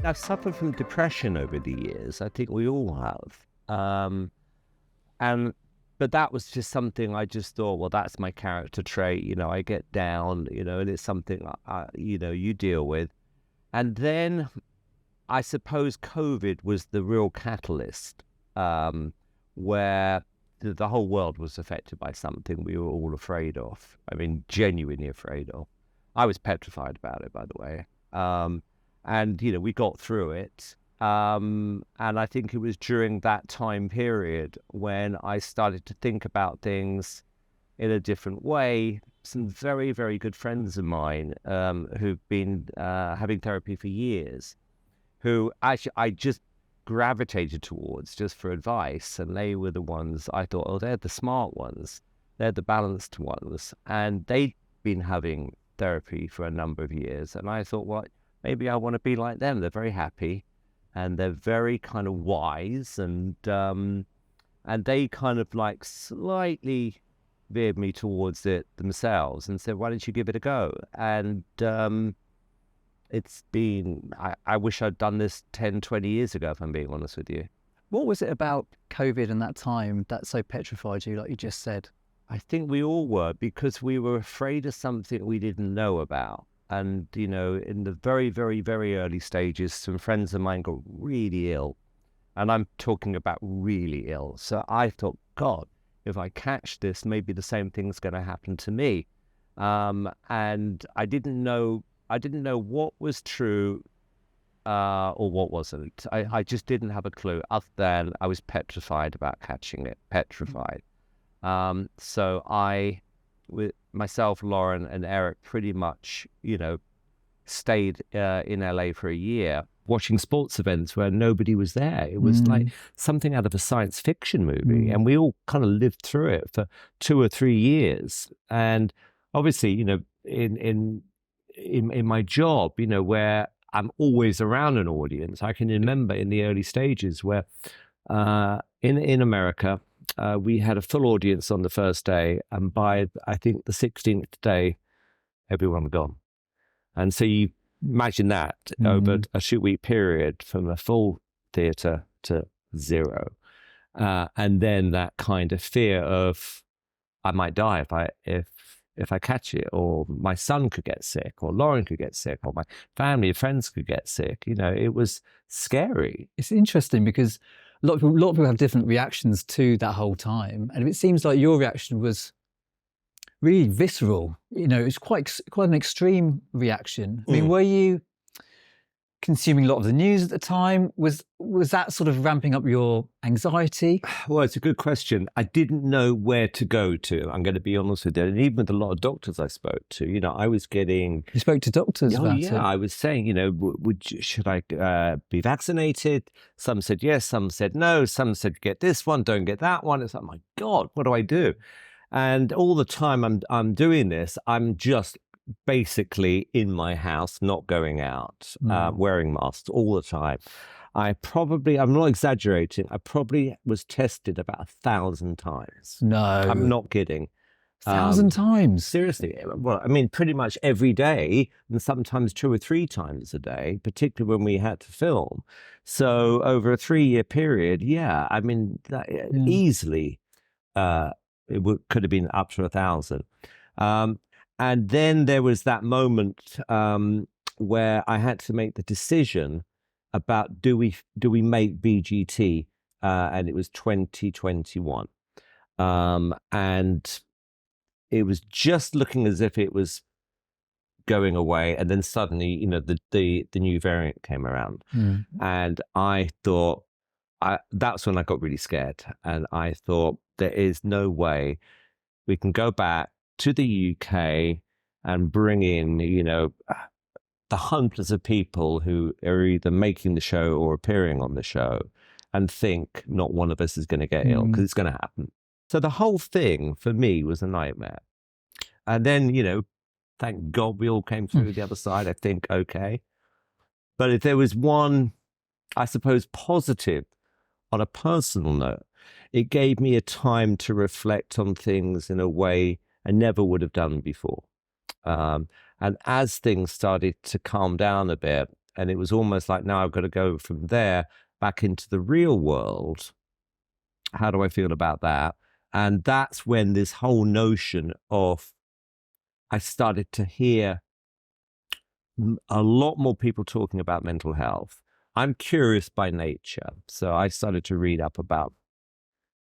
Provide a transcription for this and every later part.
I've suffered from depression over the years. I think we all have. And but that was just something I just thought, well, that's my character trait. I get down, and it's something you deal with. And then I suppose COVID was the real catalyst, where the whole world was affected by something we were all afraid of. I mean, genuinely afraid of. I was petrified about it, by the way. And we got through it. And I think it was during that time period when I started to think about things in a different way. Some very, very good friends of mine who've been having therapy for years, who actually I just gravitated towards just for advice. And they were the ones I thought, oh, they're the smart ones. They're the balanced ones. And they'd been having therapy for a number of years. And I thought, well, maybe I want to be like them. They're very happy. And they're very kind of wise, and they kind of like slightly veered me towards it themselves and said, why don't you give it a go? And it's been, I wish I'd done this 10, 20 years ago, if I'm being honest with you. What was it about COVID and that time that so petrified you, like you just said? I think we all were, because we were afraid of something we didn't know about. And, in the very, very, very early stages, some friends of mine got really ill. And I'm talking about really ill. So I thought, God, if I catch this, maybe the same thing's going to happen to me. And I didn't know what was true or what wasn't. I just didn't have a clue, other than I was petrified about catching it, petrified. So I, with myself, Lauren, and Eric, pretty much, stayed in LA for a year, watching sports events where nobody was there. It was like something out of a science fiction movie, and we all kind of lived through it for 2 or 3 years. And obviously, in my job, where I'm always around an audience, I can remember in the early stages where in America, we had a full audience on the first day, and by, I think, the 16th day, everyone was gone. And so you imagine that over a 2-week period, from a full theatre to zero. And then that kind of fear of, I might die if I catch it, or my son could get sick, or Lauren could get sick, or my family and friends could get sick. It was scary. It's interesting because a lot of people have different reactions to that whole time, and it seems like your reaction was really visceral. It's quite an extreme reaction. I mean, were you consuming a lot of the news at the time? Was that sort of ramping up your anxiety? Well, it's a good question. I didn't know where to go to. I'm going to be honest with you. And even with a lot of doctors I spoke to, I was getting... You spoke to doctors about it? I was saying, should I be vaccinated? Some said yes, some said no. Some said get this one, don't get that one. It's like, my God, what do I do? And all the time I'm doing this, I'm just basically in my house, not going out, wearing masks all the time. I'm not exaggerating, I probably was tested about 1,000 times. No. I'm not kidding. 1,000 times? Seriously. Well, I mean, pretty much every day, and sometimes 2 or 3 times a day, particularly when we had to film. So over a 3-year period, easily, could have been up to 1,000. And then there was that moment where I had to make the decision about do we make BGT, and it was 2021, and it was just looking as if it was going away, and then suddenly the new variant came around, and I thought that's when I got really scared, and I thought there is no way we can go back to the UK and bring in, the hundreds of people who are either making the show or appearing on the show, and think not one of us is going to get ill, because it's going to happen. So the whole thing for me was a nightmare. And then, thank God we all came through the other side, I think, okay. But if there was one, I suppose, positive on a personal note, it gave me a time to reflect on things in a way I never would have done before. And as things started to calm down a bit, And it was almost like, now I've got to go from there back into the real world. How do I feel about that? And that's when this whole notion of, I started to hear a lot more people talking about mental health. I'm curious by nature, so I started to read up about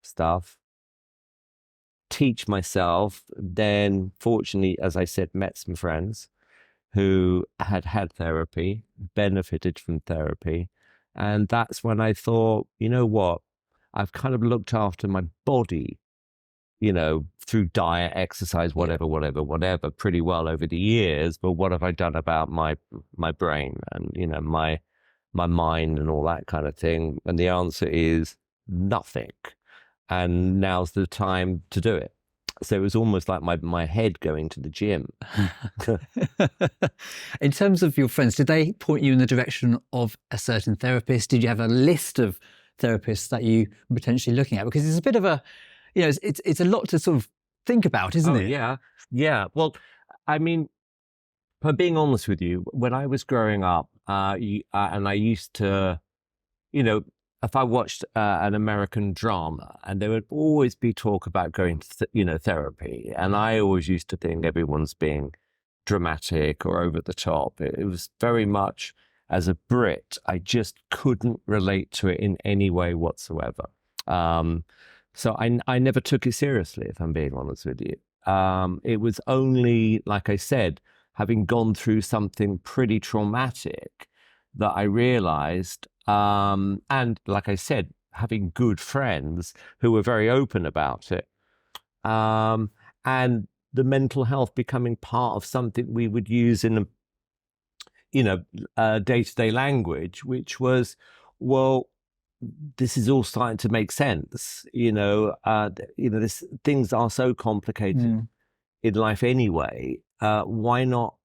stuff, teach myself. Then, fortunately, as I said, met some friends who had had therapy, benefited from therapy. And that's when I thought, you know what? I've kind of looked after my body, through diet, exercise, whatever, pretty well over the years. But what have I done about my brain and, my mind and all that kind of thing? And the answer is nothing. And now's the time to do it. So it was almost like my head going to the gym. In terms of your friends, did they point you in the direction of a certain therapist? Did you have a list of therapists that you were potentially looking at? Because it's a bit of a, it's a lot to sort of think about, isn't it? Yeah. Well, I mean, for being honest with you, when I was growing up, and I used to, if I watched an American drama, and there would always be talk about going to, therapy. And I always used to think everyone's being dramatic or over the top. It was very much, as a Brit, I just couldn't relate to it in any way whatsoever. So I never took it seriously, if I'm being honest with you. It was only, like I said, having gone through something pretty traumatic that I realized, and like I said, having good friends who were very open about it, and the mental health becoming part of something we would use in day-to-day language, which was, well, this is all starting to make sense. Things are so complicated in life anyway. Why not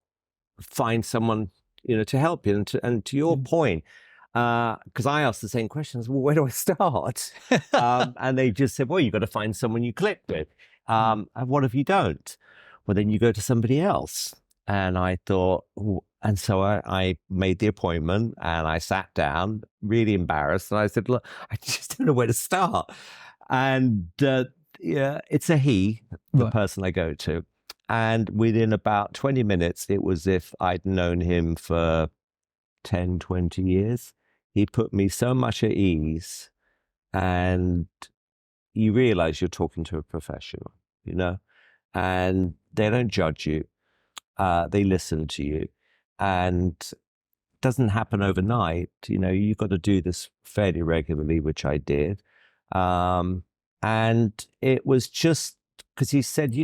find someone, to help you? And to your point, because I asked the same questions, well, where do I start? And they just said, well, you've got to find someone you click with. And what if you don't? Well, then you go to somebody else. And I thought, and so I made the appointment and I sat down, really embarrassed. And I said, look, I just don't know where to start. And it's a he, the person I go to. And within about 20 minutes, it was as if I'd known him for 10, 20 years. He put me so much at ease. And you realize you're talking to a professional, and they don't judge you. They listen to you, and it doesn't happen overnight. You've got to do this fairly regularly, which I did. And it was just because he said,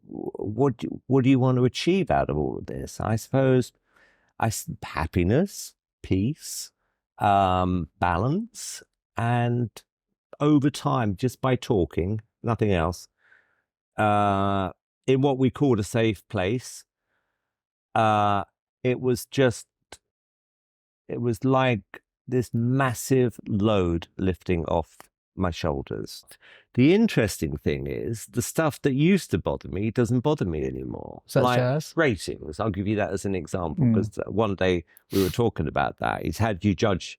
what do you want to achieve out of all of this? I suppose happiness, peace, balance, and over time, just by talking, nothing else, in what we called a safe place, it was like this massive load lifting off my shoulders. The interesting thing is the stuff that used to bother me doesn't bother me anymore. Such as? Ratings. I'll give you that as an example, because one day we were talking about that. It's how do you judge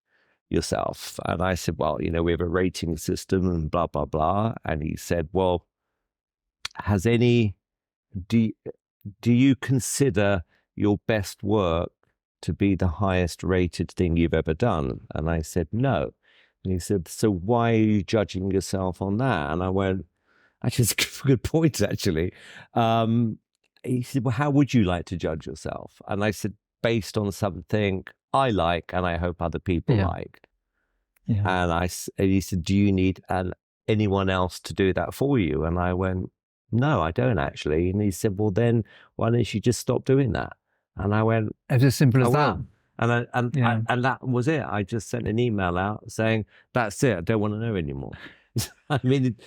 yourself? And I said, well, we have a rating system and blah, blah, blah. And he said, well, do you consider your best work to be the highest rated thing you've ever done? And I said, no. And he said, so why are you judging yourself on that? And I went, actually, it's a good point, actually. He said, well, how would you like to judge yourself? And I said, based on something I like and I hope other people like. Yeah. And he said, do you need anyone else to do that for you? And I went, no, I don't actually. And he said, well, then why don't you just stop doing that? And I went, it's as simple as that. And that was it. I just sent an email out saying, that's it. I don't want to know anymore. I mean,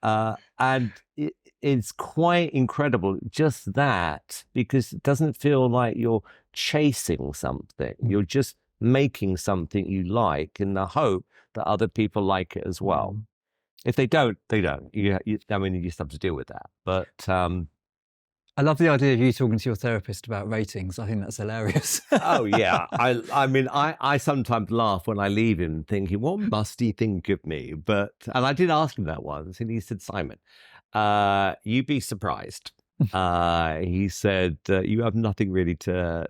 and it's quite incredible, just that, because it doesn't feel like you're chasing something. You're just making something you like in the hope that other people like it as well. If they don't, they don't. I mean, you just have to deal with that. But I love the idea of you talking to your therapist about ratings. I think that's hilarious. Oh yeah, I mean I sometimes laugh when I leave him, thinking, what must he think of me? And I did ask him that once, and he said, Simon, you'd be surprised. He said, you have nothing really to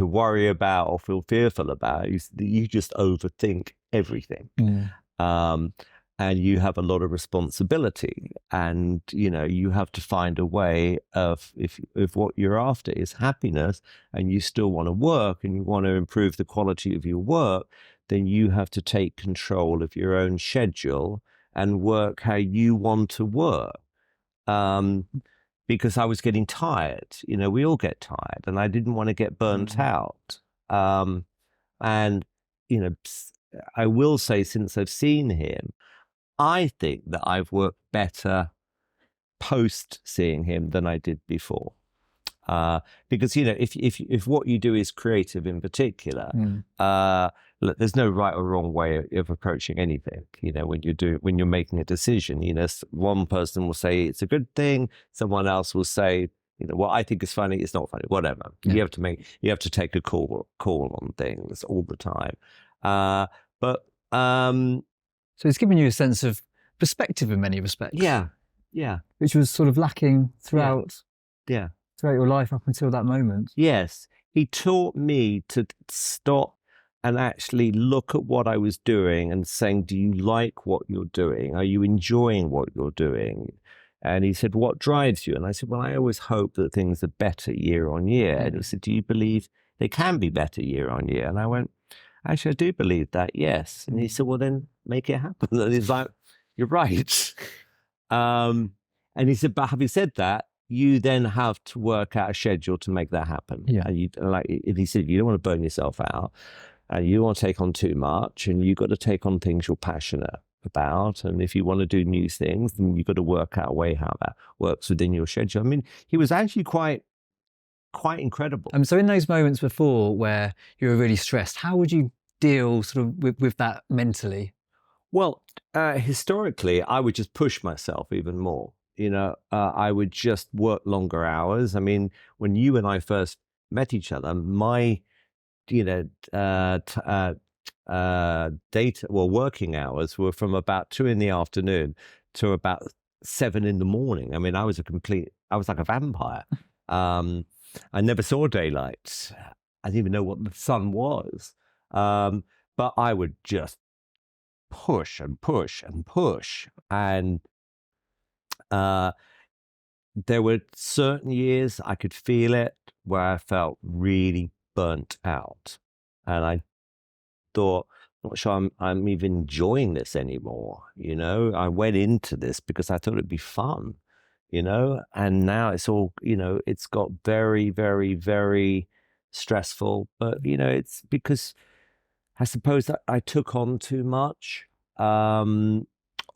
worry about or feel fearful about. You just overthink everything. And you have a lot of responsibility, and you have to find a way of, if what you're after is happiness, and you still want to work and you want to improve the quality of your work, then you have to take control of your own schedule and work how you want to work. Because I was getting tired. We all get tired, and I didn't want to get burnt out. And I will say, since I've seen him, I think that I've worked better post seeing him than I did before. Because if what you do is creative in particular, look, there's no right or wrong way of approaching anything. When you're making a decision, one person will say it's a good thing, someone else will say, what I think is funny, it's not funny, whatever. Yeah. You have to take a call on things all the time. So it's given you a sense of perspective in many respects. Yeah. Which was sort of lacking throughout. Yeah. Throughout your life up until that moment. Yes, he taught me to stop and actually look at what I was doing and saying, do you like what you're doing? Are you enjoying what you're doing? And he said, what drives you? And I said, well, I always hope that things are better year on year. And he said, do you believe they can be better year on year? And I went, actually, I do believe that, yes. And he said, well, then make it happen. And he's like, you're right. And he said, but having said that, you then have to work out a schedule to make that happen. Yeah. And he said, you don't want to burn yourself out, and you don't want to take on too much, and you've got to take on things you're passionate about. And if you want to do new things, then you've got to work out a way how that works within your schedule. I mean, he was actually quite incredible. So in those moments before where you were really stressed, how would you deal sort of with that mentally? Well, historically, I would just push myself even more. I would just work longer hours. I mean, when you and I first met each other, my, working hours were from about 2 p.m. to about 7 a.m. I mean, I was like a vampire. I never saw daylight. I didn't even know what the sun was. But I would just push and push and push. And there were certain years I could feel it where I felt really burnt out. And I thought, not sure I'm even enjoying this anymore. I went into this because I thought it'd be fun, and now it's all, it's got very, very, very stressful. But, it's because I suppose that I took on too much.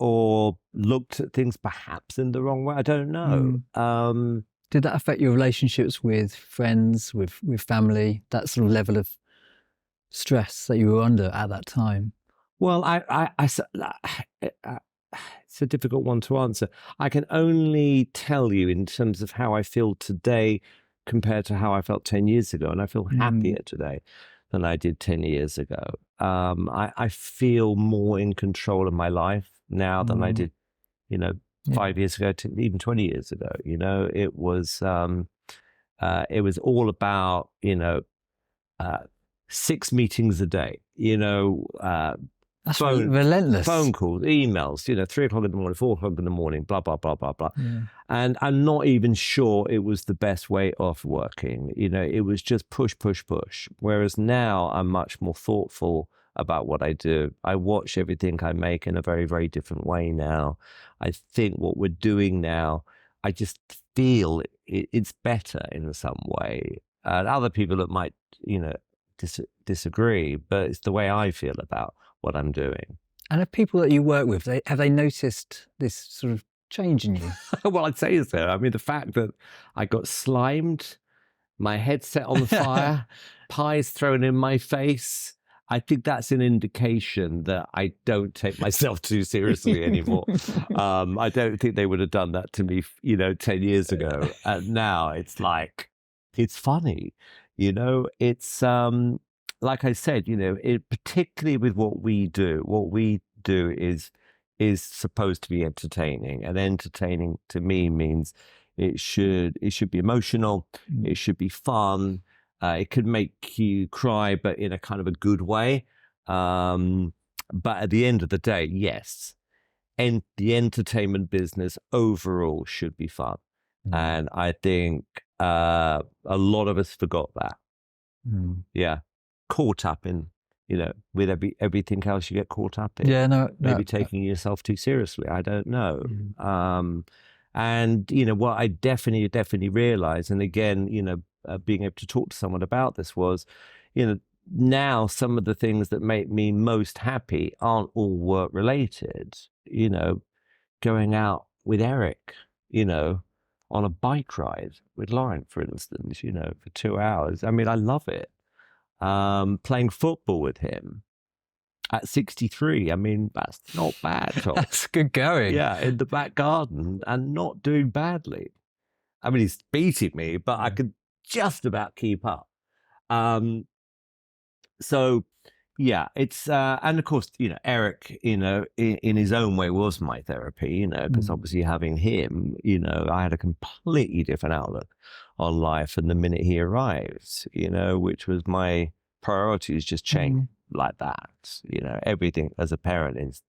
Or looked at things perhaps in the wrong way. I don't know. Did that affect your relationships with friends, with family, that sort of level of stress that you were under at that time? Well, it's a difficult one to answer. I can only tell you in terms of how I feel today compared to how I felt 10 years ago. And I feel happier today than I did 10 years ago. I feel more in control of my life now than I did, 5 years ago, even 20 years ago. It was all about, 6 meetings a day, That's relentless. Phone calls, emails, 3 o'clock in the morning, 4 o'clock in the morning, blah, blah, blah, blah, blah. Yeah. And I'm not even sure it was the best way of working. It was just push, push, push. Whereas now I'm much more thoughtful about what I do. I watch everything I make in a very, very different way now. I think what we're doing now, I just feel it's better in some way. And other people that might, disagree, but it's the way I feel about what I'm doing. And have people that you work with, have they noticed this sort of change in you? Well, I'd say so. I mean, the fact that I got slimed, my head set on fire, pies thrown in my face, I think that's an indication that I don't take myself too seriously anymore. I don't think they would have done that to me, 10 years ago. And now it's like, it's funny, it's, like I said, particularly with what we do is supposed to be entertaining, and entertaining to me means it should be emotional. It should be fun. It could make you cry, but in a kind of a good way. But at the end of the day, yes, and the entertainment business overall should be fun. And I think a lot of us forgot that. Yeah, caught up in, with everything else you get caught up in. Yeah, no, maybe taking yourself too seriously. I don't know. And what I definitely realized, and again, being able to talk to someone about this was, now some of the things that make me most happy aren't all work related. Going out with Eric, on a bike ride with Lauren, for instance, for 2 hours. I mean, I love it. Playing football with him at 63. I mean, that's not bad, Tom. That's good going. Yeah, in the back garden and not doing badly. I mean, he's beating me, but I could just about keep up. So, yeah, it's and of course, Eric, in his own way was my therapy, because obviously having him, I had a completely different outlook on life. And the minute he arrived, which was my priorities just changed like that. Everything as a parent it's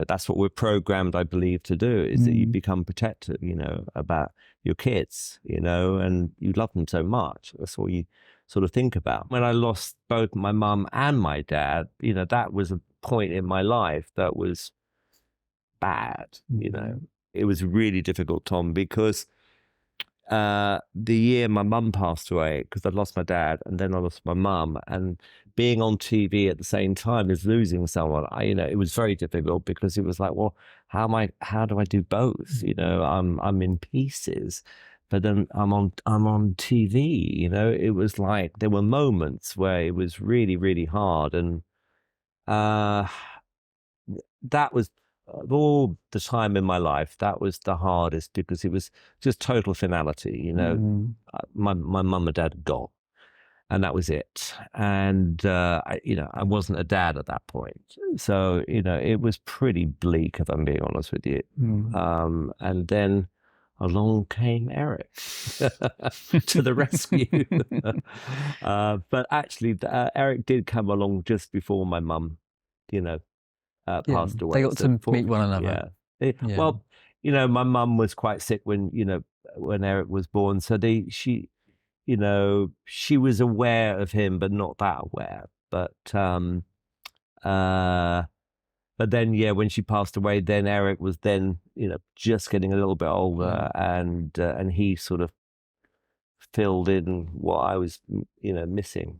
that's what we're programmed, I believe, to do, is that you become protective, about your kids, and you love them so much. That's all you sort of think about. When I lost both my mum and my dad, that was a point in my life that was bad. It was really difficult, Tom, because the year my mum passed away, because I lost my dad and then I lost my mum, and being on TV at the same time as losing someone, it was very difficult, because it was like, well, how do I do both? I'm in pieces, but then I'm on TV. It was like there were moments where it was really, really hard, and that was, of all the time in my life, that was the hardest, because it was just total finality. My mum and dad had gone, and that was it. And I wasn't a dad at that point, so it was pretty bleak, if I'm being honest with you. And then along came Eric to the rescue. But actually, Eric did come along just before my mum, passed away. They got to meet one another. Yeah. Well, my mum was quite sick when Eric was born, so she was aware of him, but not that aware. But then, when she passed away, then Eric was then, just getting a little bit older, and he sort of filled in what I was, missing.